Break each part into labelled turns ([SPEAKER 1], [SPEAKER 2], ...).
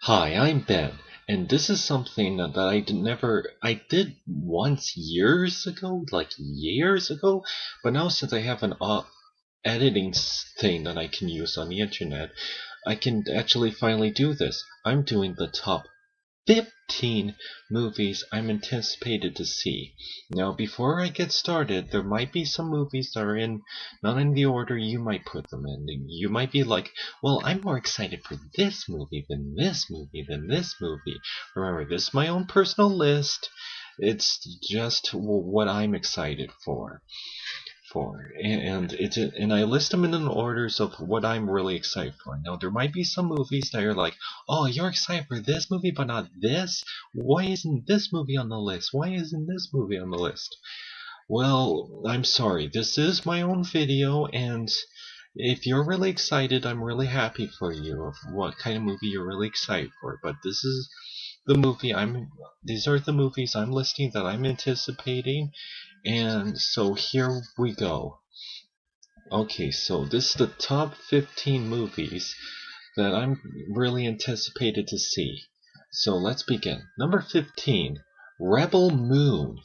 [SPEAKER 1] Hi, I'm Ben, and this is something that I did once years ago, like years ago, but now since I have an editing thing that I can use on the internet, I can actually finally do this. I'm doing the top 15 movies I'm anticipated to see. Now, before I get started, there might be some movies that are not in the order you might put them in. You might be like, well, I'm more excited for this movie than this movie than this movie. Remember, this is my own personal list. It's just what I'm excited for, and I list them in an orders of what I'm really excited for. Now there might be some movies that are like, oh, you're excited for this movie but not this. Why isn't this movie on the list? Why isn't this movie on the list? Well, I'm sorry. This is my own video, and if you're really excited, I'm really happy for you of what kind of movie you're really excited for. But this is the movie these are the movies I'm listing that I'm anticipating, and so here we go. Okay, so this is the top 15 movies that I'm really anticipated to see. So let's begin. Number 15, Rebel Moon.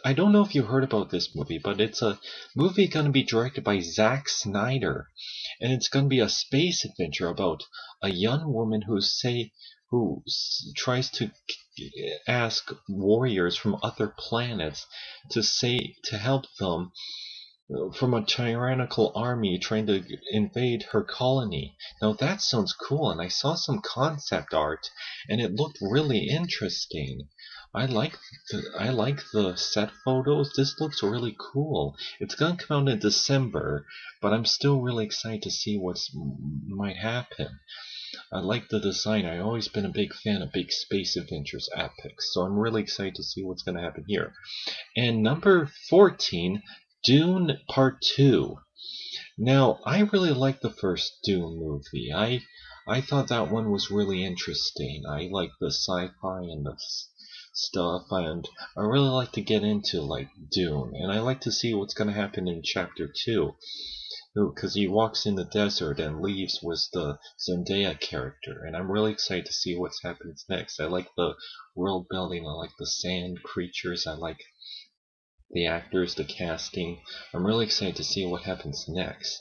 [SPEAKER 1] I don't know if you heard about this movie, but it's a movie going to be directed by Zack Snyder. And it's going to be a space adventure about a young woman who tries to ask warriors from other planets to help them from a tyrannical army trying to invade her colony. Now that sounds cool, and I saw some concept art, and it looked really interesting. I like the set photos. This looks really cool. It's gonna come out in December, but I'm still really excited to see what might happen. I like the design. I've always been a big fan of big space adventures epics, so I'm really excited to see what's gonna happen here. And number 14, Dune Part 2. Now, I really liked the first Dune movie. I thought that one was really interesting. I like the sci-fi and the stuff, and I really like to get into like Dune, and I like to see what's going to happen in Chapter 2. Because he walks in the desert and leaves with the Zendaya character, and I'm really excited to see what happens next. I like the world building, I like the sand creatures, I like the actors, the casting. I'm really excited to see what happens next.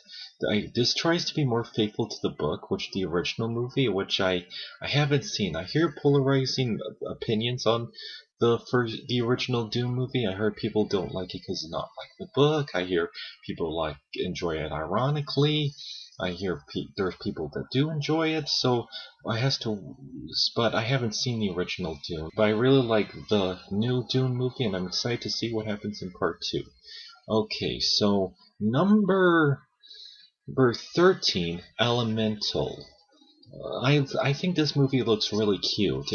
[SPEAKER 1] This tries to be more faithful to the book, which the original movie, which I haven't seen. I hear polarizing opinions on the original Doom movie. I heard people don't like it because it's not like the book. I hear people enjoy it ironically. I hear there's people that do enjoy it, so but I haven't seen the original Dune. But I really like the new Dune movie, and I'm excited to see what happens in part 2. Okay, so number 13, Elemental. I think this movie looks really cute.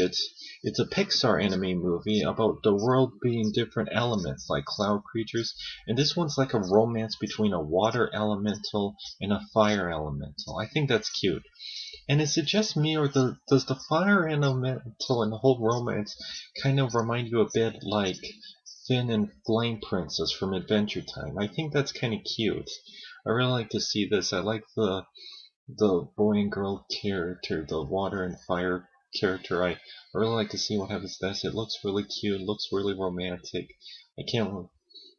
[SPEAKER 1] It's a Pixar anime movie about the world being different elements like cloud creatures, and this one's like a romance between a water elemental and a fire elemental. I think that's cute. And is it just me, or does the fire elemental and the whole romance kind of remind you a bit like Finn and Flame Princess from Adventure Time? I think that's kind of cute. I really like to see this. I like the boy and girl character, the water and fire character. I really like to see what happens next. It looks really cute. It looks really romantic. I can't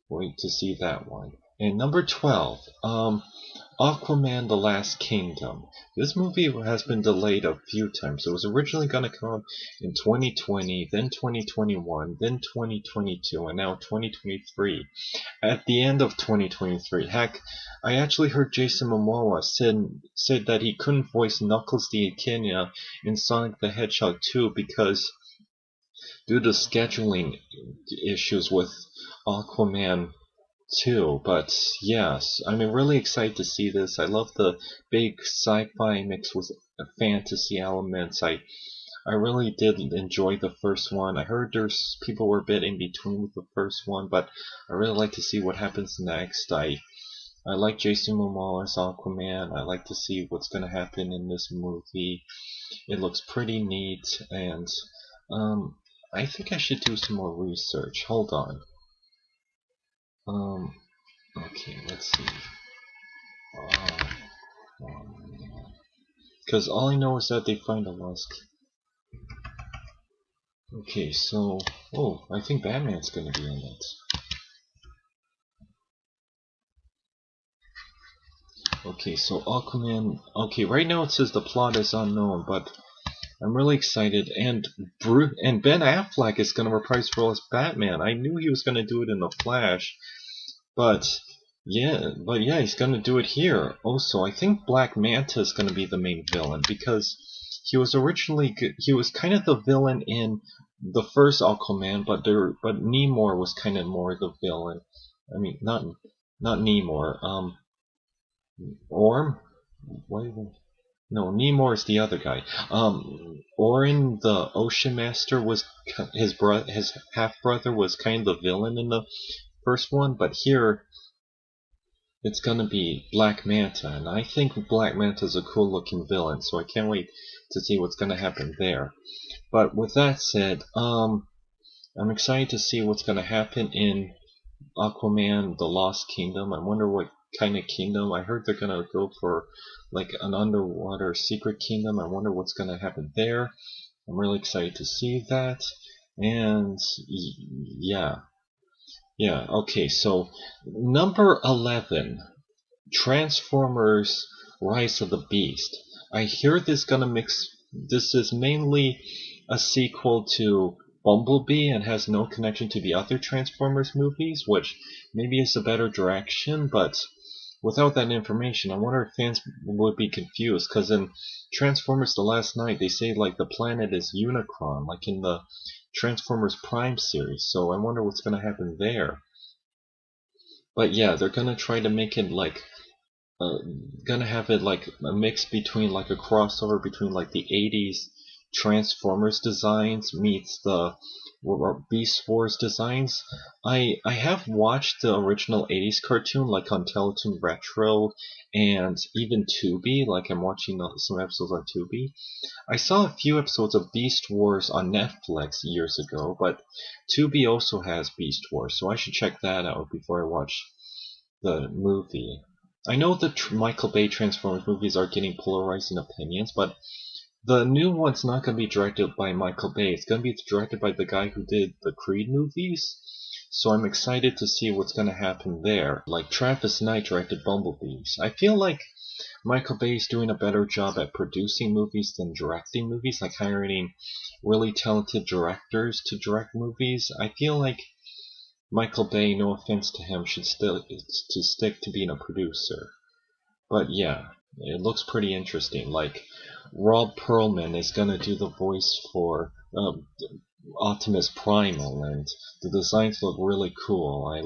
[SPEAKER 1] wait to see that one. And number 12, Aquaman: The Last Kingdom. This movie has been delayed a few times. It was originally going to come in 2020, then 2021, then 2022, and now 2023. At the end of 2023, heck, I actually heard Jason Momoa said that he couldn't voice Knuckles the Echidna in Sonic the Hedgehog 2 because due to scheduling issues with Aquaman too. But yes, I'm really excited to see this. I love the big sci-fi mix with fantasy elements. I really did enjoy the first one. I heard there's people were a bit in between with the first one, but I really like to see what happens next. I like Jason Momoa as Aquaman. I like to see what's going to happen in this movie. It looks pretty neat, and I think I should do some more research. Hold on. Okay, let's see. Because all I know is that they find a lost. Okay, so I think Batman's gonna be in it. Okay, so Aquaman. Okay, right now it says the plot is unknown, but I'm really excited. And Ben Affleck is gonna reprise the role as Batman. I knew he was gonna do it in The Flash, but yeah, he's gonna do it here. Also, I think Black Manta is gonna be the main villain because he was kind of the villain in the first Aquaman, but Namor was kind of more the villain. I mean, not Namor. Orm. What even? No, Namor is the other guy. Orin, the Ocean Master, was his half brother was kind of the villain in the first one, but here it's gonna be Black Manta, and I think Black Manta is a cool looking villain, so I can't wait to see what's gonna happen there. But with that said, I'm excited to see what's gonna happen in Aquaman: The Lost Kingdom. I wonder what kind of kingdom. I heard they're gonna go for like an underwater secret kingdom. I wonder what's gonna happen there. I'm really excited to see that. And yeah. Okay, so number 11, Transformers: Rise of the Beast. I hear this is mainly a sequel to Bumblebee and has no connection to the other Transformers movies, which maybe is a better direction, but without that information, I wonder if fans would be confused, because in Transformers The Last Night, they say like the planet is Unicron, like in the Transformers Prime series, so I wonder what's going to happen there. But yeah, they're going to try to make it like uh, gonna have it like a mix between like a crossover between like the 80s Transformers designs meets the Beast Wars designs. I have watched the original 80s cartoon like on Teletoon Retro and even Tubi, like I'm watching some episodes on Tubi. I saw a few episodes of Beast Wars on Netflix years ago, but Tubi also has Beast Wars, so I should check that out before I watch the movie. I know the Michael Bay Transformers movies are getting polarizing opinions, but the new one's not going to be directed by Michael Bay. It's going to be directed by the guy who did the Creed movies. So I'm excited to see what's going to happen there. Like Travis Knight directed Bumblebees. I feel like Michael Bay is doing a better job at producing movies than directing movies, like hiring really talented directors to direct movies. I feel like Michael Bay, no offense to him, should still to stick to being a producer. But yeah, it looks pretty interesting. Like Rob Perlman is gonna do the voice for Optimus Primal, and the designs look really cool. I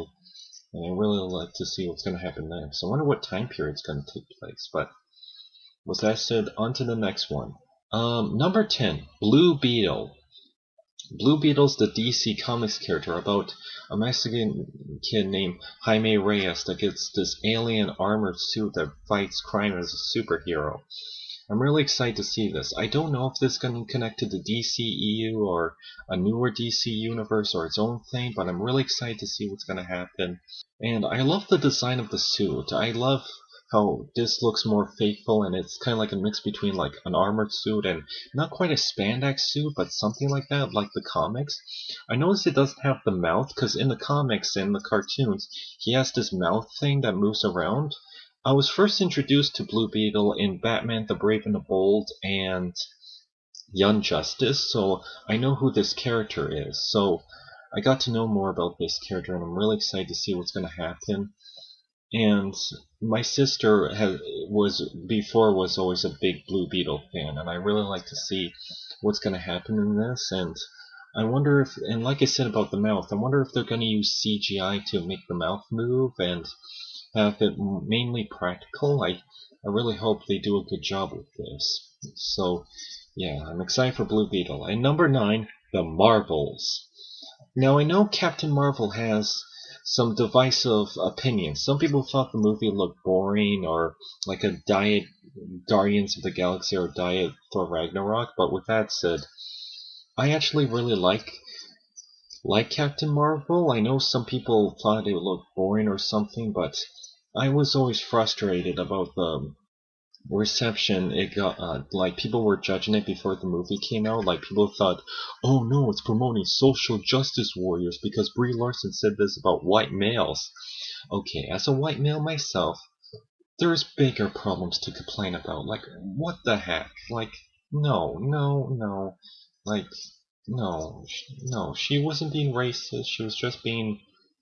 [SPEAKER 1] really like to see what's gonna happen next. I wonder what time period it's gonna take place. But with that said, on to the next one. Number 10, Blue Beetle. Blue Beetle's the DC Comics character about a Mexican kid named Jaime Reyes that gets this alien armored suit that fights crime as a superhero. I'm really excited to see this. I don't know if this is going to connect to the DCEU or a newer DC universe or its own thing, but I'm really excited to see what's going to happen. And I love the design of the suit. I love how this looks more faithful, and it's kind of like a mix between like an armored suit and not quite a spandex suit, but something like that, like the comics. I noticed it doesn't have the mouth, because in the comics and the cartoons, he has this mouth thing that moves around. I was first introduced to Blue Beetle in Batman the Brave and the Bold and Young Justice, so I know who this character is. So I got to know more about this character, and I'm really excited to see what's going to happen. And my sister was always a big Blue Beetle fan, and I really like to see what's going to happen in this. And I wonder if, and like I said about the mouth, I wonder if they're going to use CGI to make the mouth move and have it mainly practical. I really hope they do a good job with this. So yeah, I'm excited for Blue Beetle. And number 9, The Marvels. Now I know Captain Marvel has some divisive opinions. Some people thought the movie looked boring or like a Diet Guardians of the Galaxy or Diet Thor Ragnarok, but with that said, I actually really like Captain Marvel. I know some people thought it looked boring or something, but I was always frustrated about reception it got. Like people were judging it before the movie came out. Like people thought, oh no, it's promoting social justice warriors because Brie Larson said this about white males. Okay, as a white male myself, there's bigger problems to complain about. Like, what the heck? Like, no, no, no. Like, no, no. She wasn't being racist. She was just being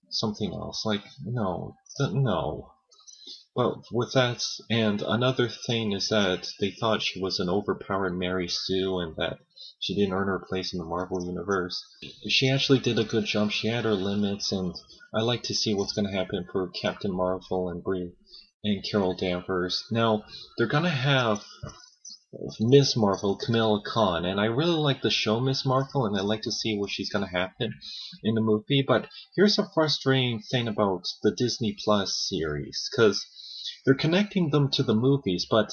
[SPEAKER 1] something else. Like, no, no. Well, with that, and another thing is that they thought she was an overpowered Mary Sue and that she didn't earn her place in the Marvel Universe. She actually did a good job. She had her limits, and I like to see what's going to happen for Captain Marvel and Brie and Carol Danvers. Now, they're going to have Miss Marvel, Kamala Khan, and I really like the show Miss Marvel, and I like to see what she's going to happen in the movie. But here's a frustrating thing about the Disney Plus series, because they're connecting them to the movies, but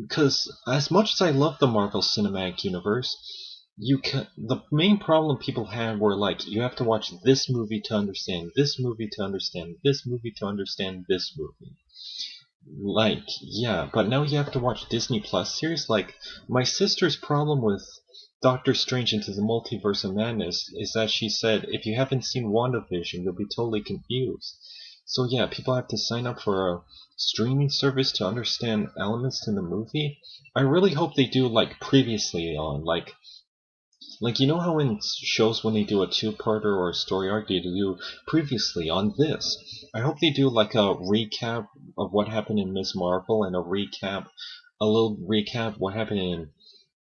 [SPEAKER 1] because as much as I love the Marvel Cinematic Universe, the main problem people had were like you have to watch this movie to understand this movie to understand this movie to understand this movie. Like, yeah, but now you have to watch Disney Plus series. Like, my sister's problem with Doctor Strange Into the Multiverse of Madness is that she said if you haven't seen WandaVision, you'll be totally confused. So yeah, people have to sign up for a streaming service to understand elements in the movie. I really hope they do like previously on, like you know how in shows when they do a two-parter or a story arc, they do previously on this. I hope they do like a recap of what happened in Ms. Marvel and a little recap what happened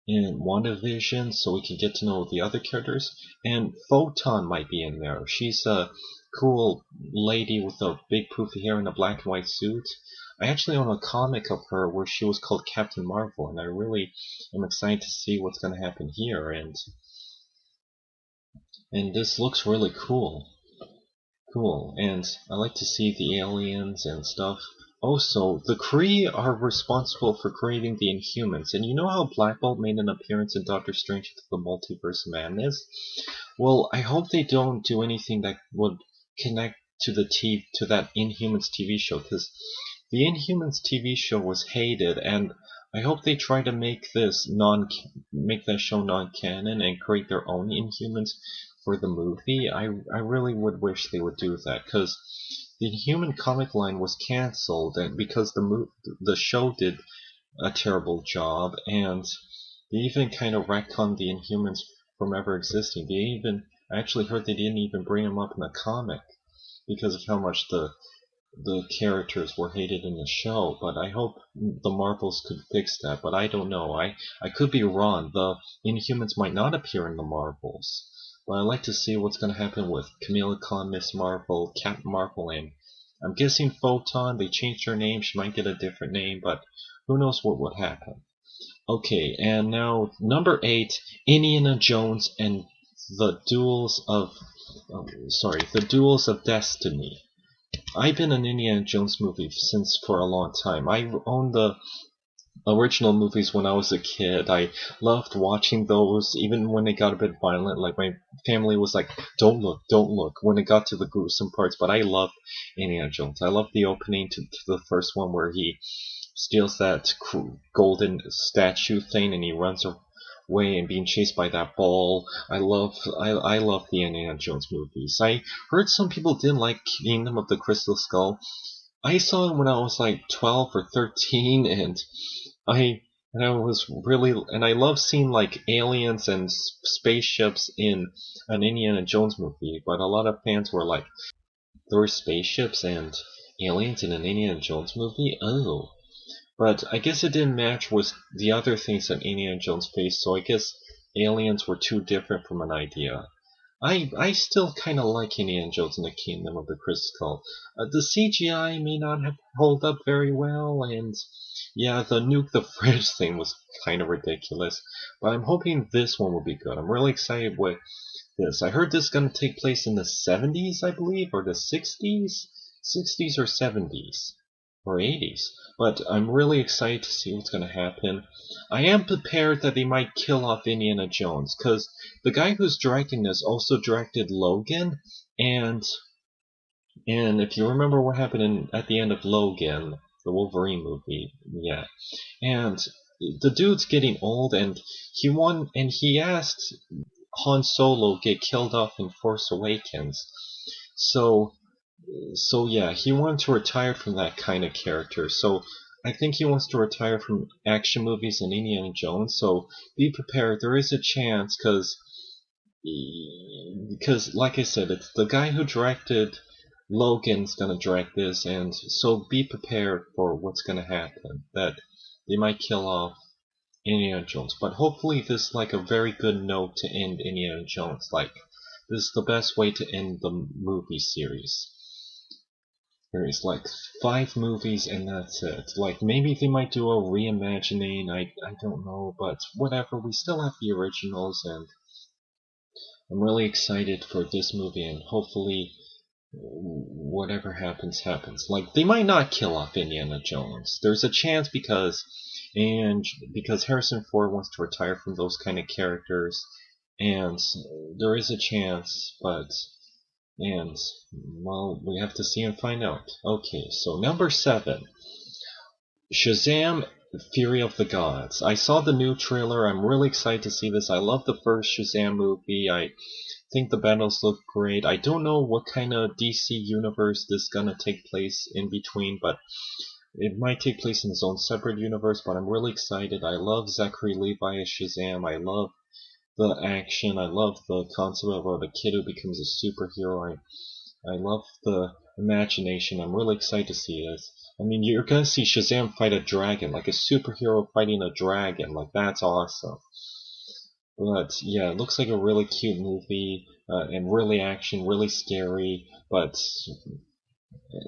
[SPEAKER 1] in WandaVision, so we can get to know the other characters. And Photon might be in there. She's a cool lady with a big poofy hair and a black and white suit. I actually own a comic of her where she was called Captain Marvel, and I really am excited to see what's going to happen here. And this looks really cool. Cool. And I like to see the aliens and stuff. Also, the Kree are responsible for creating the Inhumans. And you know how Black Bolt made an appearance in Doctor Strange Into the Multiverse of Madness? Well, I hope they don't do anything that would connect to to that Inhumans TV show, because the Inhumans TV show was hated, and I hope they try to make that show non-canon and create their own Inhumans for the movie. I really would wish they would do that, because the Inhuman comic line was cancelled, and because the show did a terrible job, and they even kind of retconned the Inhumans from ever existing. I actually heard they didn't even bring them up in the comic because of how much the characters were hated in the show. But I hope the Marvels could fix that. But I don't know. I could be wrong. The Inhumans might not appear in the Marvels. But I'd like to see what's going to happen with Kamala Khan, Miss Marvel, Captain Marvel, and I'm guessing Photon. They changed her name. She might get a different name, but who knows what would happen. Okay, and now number 8, Indiana Jones and the the Duels of Destiny. I've been an Indiana Jones movie since for a long time. I owned the original movies when I was a kid. I loved watching those, even when they got a bit violent. Like my family was like, "Don't look, don't look," when it got to the gruesome parts. But I loved Indiana Jones. I loved the opening to the first one where he steals that golden statue thing and he runs away and being chased by that ball. I love the Indiana Jones movies. I heard some people didn't like Kingdom of the Crystal Skull. I saw it when I was like 12 or 13, and I I love seeing like aliens and spaceships in an Indiana Jones movie. But a lot of fans were like, there were spaceships and aliens in an Indiana Jones movie? Oh. But I guess it didn't match with the other things that Indiana Jones faced, so I guess aliens were too different from an idea. I still kind of like Indiana Jones and the Kingdom of the Crystal Skull. The CGI may not have hold up very well, and yeah, the nuke the fridge thing was kind of ridiculous. But I'm hoping this one will be good. I'm really excited with this. I heard this is going to take place in the 70s, I believe, or the 60s? 60s or 70s? Or 80s. But I'm really excited to see what's going to happen. I am prepared that they might kill off Indiana Jones, because the guy who's directing this also directed Logan, and if you remember what happened at the end of Logan, the Wolverine movie. Yeah, and the dude's getting old, and he asked Han Solo get killed off in Force Awakens. So so yeah, he wanted to retire from that kind of character. So I think he wants to retire from action movies and Indiana Jones. So be prepared. There is a chance because like I said, it's the guy who directed Logan's gonna direct this, and so be prepared for what's gonna happen. That they might kill off Indiana Jones, but hopefully this is like a very good note to end Indiana Jones. Like this is the best way to end the movie series. There is like 5 movies and that's it. Like maybe they might do a reimagining. I don't know, but whatever. We still have the originals, and I'm really excited for this movie, and hopefully whatever happens happens. Like they might not kill off Indiana Jones. There's a chance because Harrison Ford wants to retire from those kind of characters, and there is a chance, and well, we have to see and find out. Okay, so number 7, Shazam: Fury of the Gods. I saw the new trailer. I'm really excited to see this. I love the first Shazam movie. I think the battles look great. I don't know what kind of DC universe this is gonna take place in between, but it might take place in its own separate universe. But I'm really excited. I love Zachary Levi as Shazam. I love the action. I love the concept of a kid who becomes a superhero. I love the imagination. I'm really excited to see this. I mean, you're gonna see Shazam fight a dragon, like a superhero fighting a dragon. Like that's awesome. But yeah, it looks like a really cute movie, and really action, really scary,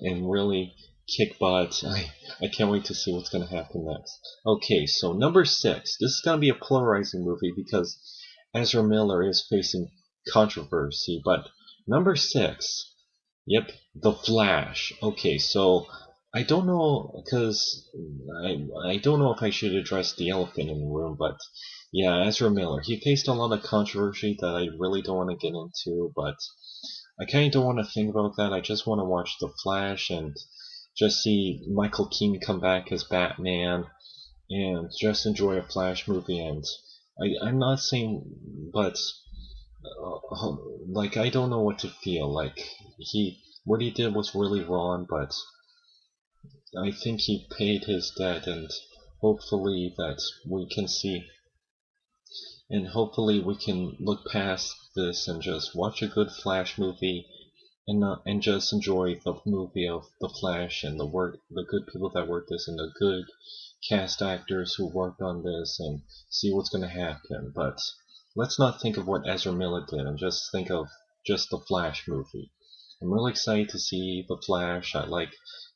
[SPEAKER 1] and really kick butt. I can't wait to see what's gonna happen next. Okay, so number 6. This is gonna be a polarizing movie because Ezra Miller is facing controversy. But number 6. Yep, The Flash. Okay, so I don't know, because I don't know if I should address the elephant in the room, but yeah, Ezra Miller. He faced a lot of controversy that I really don't want to get into, but I kind of don't want to think about that. I just want to watch The Flash and just see Michael Keaton come back as Batman and just enjoy a Flash movie. And I'm not saying, but like I don't know what to feel. Like what he did was really wrong, but I think he paid his debt, and hopefully that we can see, and hopefully we can look past this and just watch a good Flash movie, and just enjoy the movie of the Flash and the good people that worked this, and the good cast actors who worked on this, and see what's gonna happen. But let's not think of what Ezra Miller did, and just think of just the Flash movie. I'm really excited to see the Flash. I like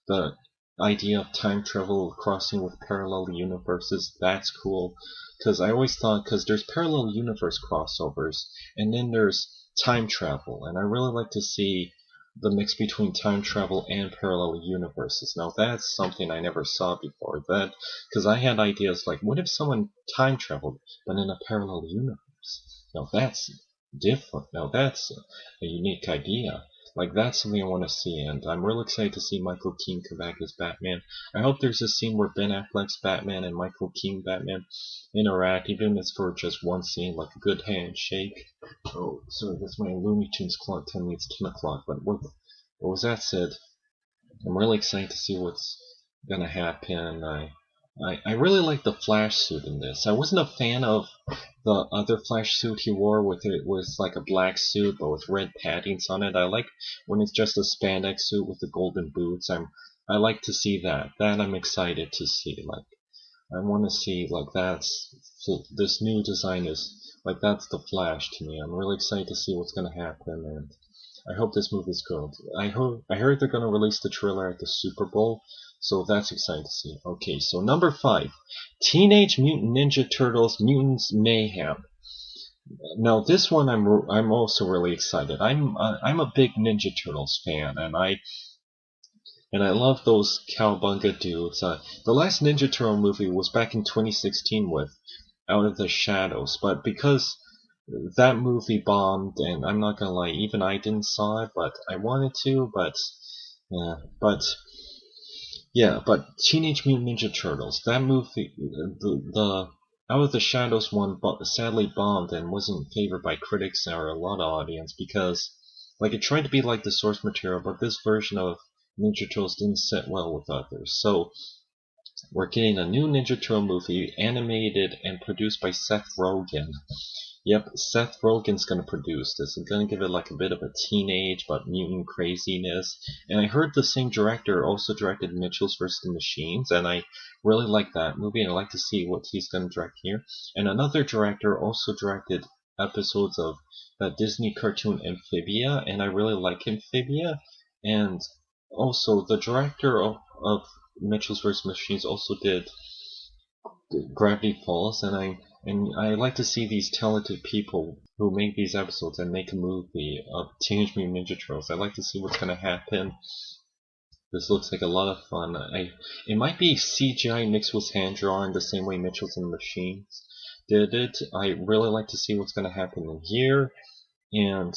[SPEAKER 1] the idea of time travel crossing with parallel universes. That's cool, because I always thought, because there's parallel universe crossovers, and then there's time travel, and I really like to see the mix between time travel and parallel universes. Now that's something I never saw before. That because I had ideas like, what if someone time traveled but in a parallel universe? Now that's different. Now that's a unique idea. Like that's something I want to see, and I'm real excited to see Michael Keaton come back as Batman. I hope there's a scene where Ben Affleck's Batman and Michael Keaton Batman interact, even if it's for just one scene, like a good handshake. Oh, sorry, that's my Looney Tunes clock telling me it's 10 o'clock, but what was that said? I'm really excited to see what's gonna happen. I really like the Flash suit in this. I wasn't a fan of the other Flash suit he wore with it was like a black suit but with red paddings on it. I like when it's just a spandex suit with the golden boots. I like to see that. That I'm excited to see. Like I want to see like this new design is like that's the Flash to me. I'm really excited to see what's gonna happen, and I hope this movie's good. I heard they're gonna release the trailer at the Super Bowl, so that's exciting to see. Okay, so number 5, Teenage Mutant Ninja Turtles: Mutants Mayhem. Now this one I'm also really excited. I'm a big Ninja Turtles fan, and I love those cowbunga dudes. The last Ninja Turtle movie was back in 2016 with Out of the Shadows, but because that movie bombed, and I'm not gonna lie, even I didn't saw it, but I wanted to, but Yeah, but Teenage Mutant Ninja Turtles, that movie, the Out of the Shadows one, sadly bombed and wasn't favored by critics or a lot of audience because, like, it tried to be like the source material, but this version of Ninja Turtles didn't sit well with others. So we're getting a new Ninja Turtle movie, animated and produced by Seth Rogen. Yep, Seth Rogen's gonna produce this. I'm gonna give it like a bit of a teenage but mutant craziness. And I heard the same director also directed Mitchell's vs. the Machines, and I really like that movie, and I'd like to see what he's gonna direct here. And another director also directed episodes of that Disney cartoon Amphibia, and I really like Amphibia. And also the director of Mitchell's vs. Machines also did Gravity Falls, and I like to see these talented people who make these episodes and make a movie of Teenage Mutant Ninja Turtles. I like to see what's gonna happen. This looks like a lot of fun. It might be CGI mixed with hand drawing the same way Mitchell's and the Machines did it. I really like to see what's gonna happen in here, and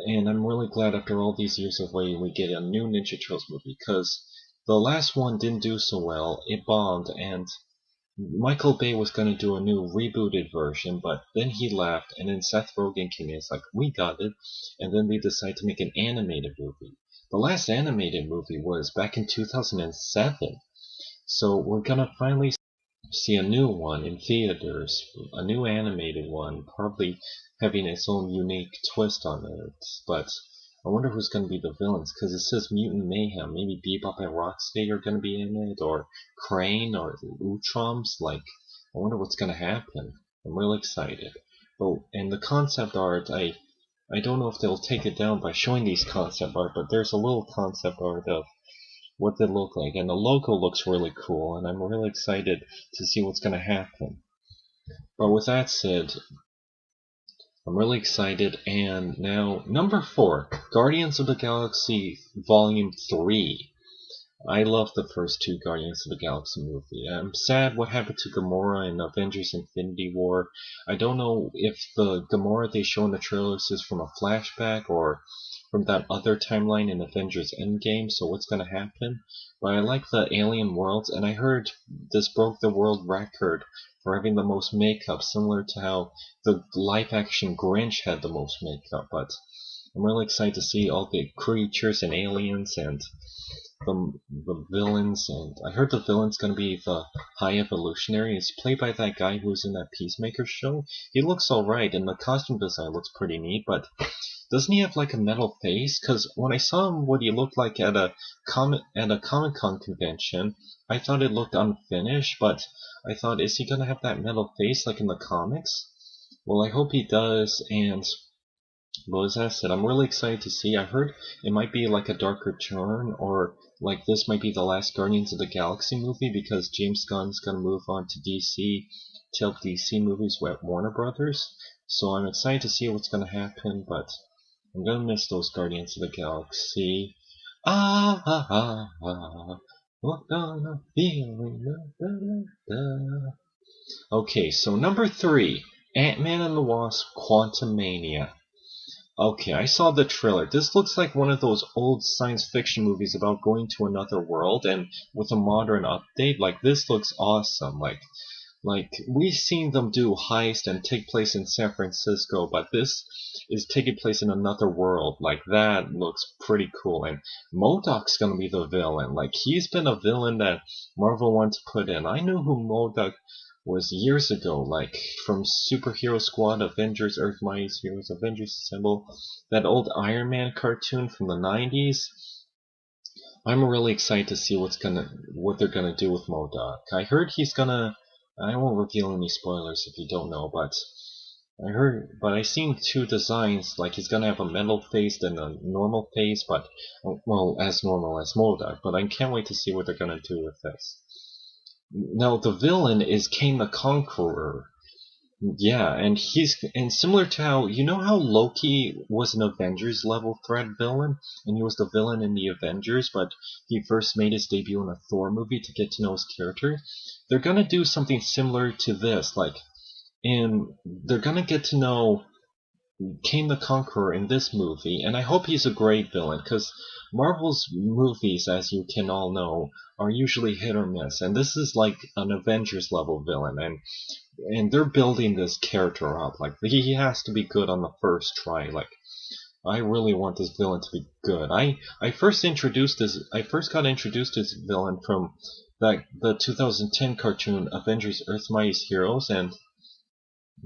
[SPEAKER 1] and I'm really glad after all these years of waiting we get a new Ninja Turtles movie because the last one didn't do so well. It bombed, and Michael Bay was going to do a new rebooted version, but then he left, and then Seth Rogen came in. It's like, we got it. And then they decided to make an animated movie. The last animated movie was back in 2007. So we're going to finally see a new one in theaters, a new animated one, probably having its own unique twist on it. But I wonder who's going to be the villains, because it says Mutant Mayhem. Maybe Bebop and Rocksteady are going to be in it, or Crane, or Utroms. Like, I wonder what's going to happen. I'm really excited. Oh, and the concept art, I don't know if they'll take it down by showing these concept art, but there's a little concept art of what they look like, and the logo looks really cool, and I'm really excited to see what's going to happen. But with that said, I'm really excited, and now, number 4, Guardians of the Galaxy Volume 3. I love the first 2 Guardians of the Galaxy movie. I'm sad what happened to Gamora in Avengers Infinity War. I don't know if the Gamora they show in the trailers is from a flashback or from that other timeline in Avengers Endgame, so what's gonna happen? But I like the alien worlds, and I heard this broke the world record for having the most makeup, similar to how the live-action Grinch had the most makeup. But I'm really excited to see all the creatures and aliens and the villains. And I heard the villain's gonna be the High Evolutionary. It's played by that guy who's in that Peacemaker show. He looks alright, and the costume design looks pretty neat, but doesn't he have like a metal face? Because when I saw him, what he looked like at a Comic-Con convention, I thought it looked unfinished, but I thought, is he gonna have that metal face like in the comics? Well, I hope he does, and well, as I said, I'm really excited to see. I heard it might be like a darker turn, or like this might be the last Guardians of the Galaxy movie because James Gunn's gonna move on to DC, to help DC movies with Warner Brothers. So I'm excited to see what's gonna happen, but I'm gonna miss those Guardians of the Galaxy. Ah, ah, ah, ah. What gonna feel? Da, da, da. Okay, so number 3, Ant-Man and the Wasp: Quantumania. Okay, I saw the trailer. This looks like one of those old science fiction movies about going to another world, and with a modern update. Like, this looks awesome. Like we've seen them do heist and take place in San Francisco, but this is taking place in another world. Like, that looks pretty cool. And MODOK's gonna be the villain. Like, he's been a villain that Marvel wanted to put in. I knew who MODOK was years ago, like from Superhero Squad, Avengers, Earth Mightiest Heroes, Avengers Assemble, that old Iron Man cartoon from the 90s. I'm really excited to see what they're gonna do with MODOK. I heard he's gonna. I won't reveal any spoilers if you don't know, but I seen 2 designs. Like, he's gonna have a metal face and a normal face, but well, as normal as MODOK. But I can't wait to see what they're gonna do with this. Now the villain is Kang the Conqueror. Yeah, and similar to how how Loki was an Avengers level threat villain, and he was the villain in the Avengers, but he first made his debut in a Thor movie to get to know his character. They're gonna do something similar to this, they're gonna get to know Kane the Conqueror in this movie, and I hope he's a great villain, because Marvel's movies, as you can all know, are usually hit or miss, and this is like an Avengers level villain, and they're building this character up. Like, he has to be good on the first try. Like, I really want this villain to be good. I first got introduced to this villain from the 2010 cartoon Avengers Earth's Mightiest Heroes, and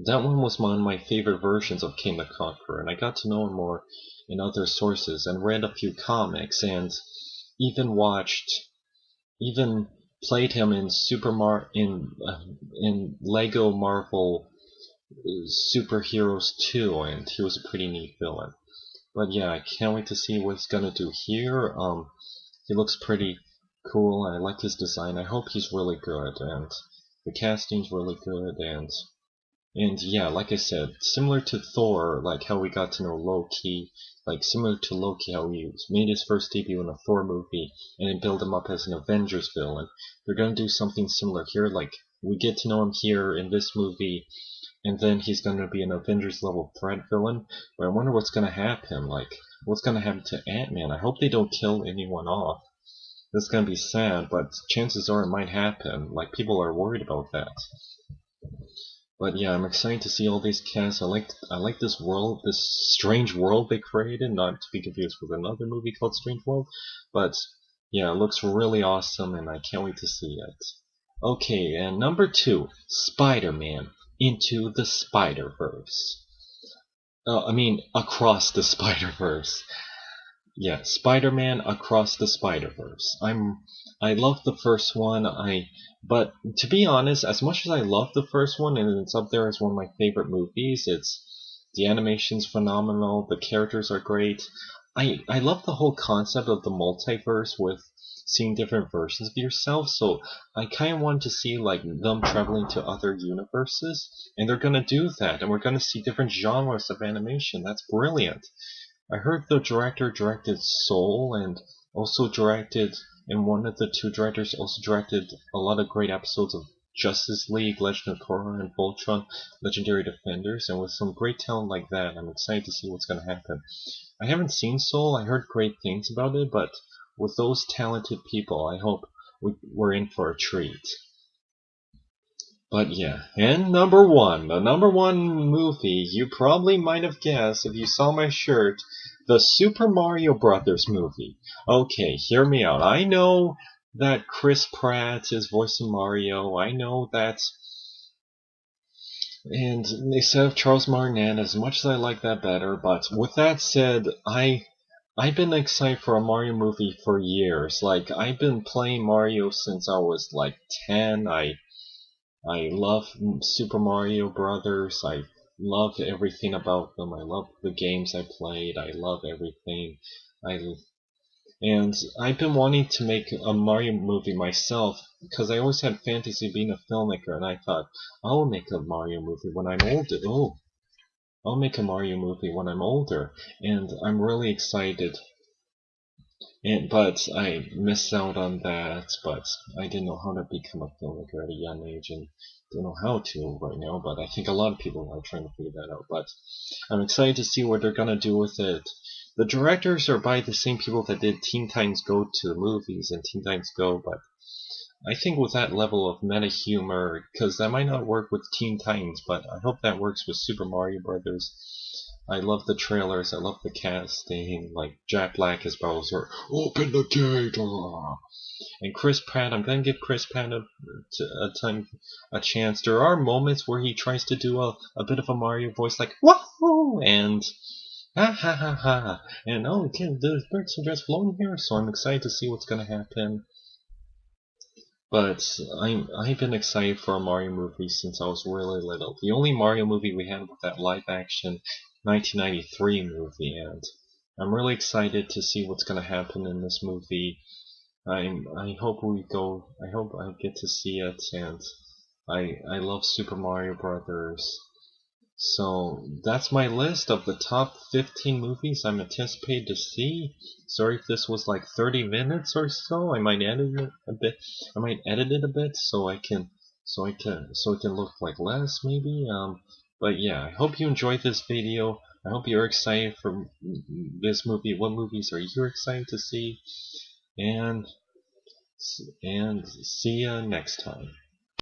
[SPEAKER 1] that one was one of my favorite versions of King the Conqueror, and I got to know him more in other sources and read a few comics and even even played him in in Lego Marvel Superheroes 2, and he was a pretty neat villain. But yeah, I can't wait to see what he's gonna do here. He looks pretty cool. I like his design. I hope he's really good, and the casting's really good, and yeah, like I said, similar to Thor, like how we got to know Loki, like similar to Loki, how he made his first debut in a Thor movie and then build him up as an Avengers villain. They're gonna do something similar here. Like, we get to know him here in this movie, and then he's gonna be an Avengers level threat villain. But I wonder what's gonna happen. Like, what's gonna happen to Ant-Man? I hope they don't kill anyone off. That's gonna be sad, but chances are it might happen. Like, people are worried about that. But yeah, I'm excited to see all these casts. I like this world, this strange world they created, not to be confused with another movie called Strange World. But yeah, it looks really awesome, and I can't wait to see it. Okay, and number 2, Spider-Man Into the Spider-Verse. Across the Spider-Verse. Yeah, Spider-Man Across the Spider-Verse. I love the first one. But to be honest, as much as I love the first one and it's up there as one of my favorite movies, the animation's phenomenal, the characters are great. I love the whole concept of the multiverse with seeing different versions of yourself, so I kind of want to see like them traveling to other universes, and they're gonna do that, and we're gonna see different genres of animation. That's brilliant. I heard the director directed Soul and also directed, and one of the two directors also directed a lot of great episodes of Justice League, Legend of Korra, and Voltron, Legendary Defenders, and with some great talent like that, I'm excited to see what's going to happen. I haven't seen Soul, I heard great things about it, but with those talented people, I hope we're in for a treat. But yeah, and number 1, the number 1 movie, you probably might have guessed if you saw my shirt, the Super Mario Brothers movie. Okay, hear me out. I know that Chris Pratt is voicing Mario. I know that, and instead of Charles Martinet, as much as I like that better, but with that said, I've been excited for a Mario movie for years. Like, I've been playing Mario since I was like 10. I love Super Mario Brothers. I love everything about them. I love the games I played. I love everything. And I've been wanting to make a Mario movie myself because I always had fantasy of being a filmmaker, and I thought I'll make a Mario movie when I'm older. I'll make a Mario movie when I'm older, and I'm really excited. But I missed out on that, but I didn't know how to become a filmmaker at a young age, and don't know how to right now, but I think a lot of people are trying to figure that out. But I'm excited to see what they're gonna do with it. The directors are by the same people that did Teen Titans Go to the movies and Teen Titans Go, but I think with that level of meta humor, because that might not work with Teen Titans, but I hope that works with Super Mario Brothers. I love the trailers, I love the casting, like Jack Black as Bowser, open the gate! And Chris Pratt, I'm gonna give Chris Pratt a chance. There are moments where he tries to do a bit of a Mario voice, like wahoo, and ha ha ha ha, and oh, there's birds and dress floating here, so I'm excited to see what's gonna happen. But I've been excited for a Mario movie since I was really little. The only Mario movie we had was that live action 1993 movie, and I'm really excited to see what's gonna happen in this movie. I hope I get to see it, and I love Super Mario Brothers. So that's my list of the top 15 movies I'm anticipated to see. Sorry if this was like 30 minutes or so. I might edit it a bit. I might edit it a bit so it can look like less maybe. But yeah, I hope you enjoyed this video. I hope you're excited for this movie. What movies are you excited to see? And see you next time.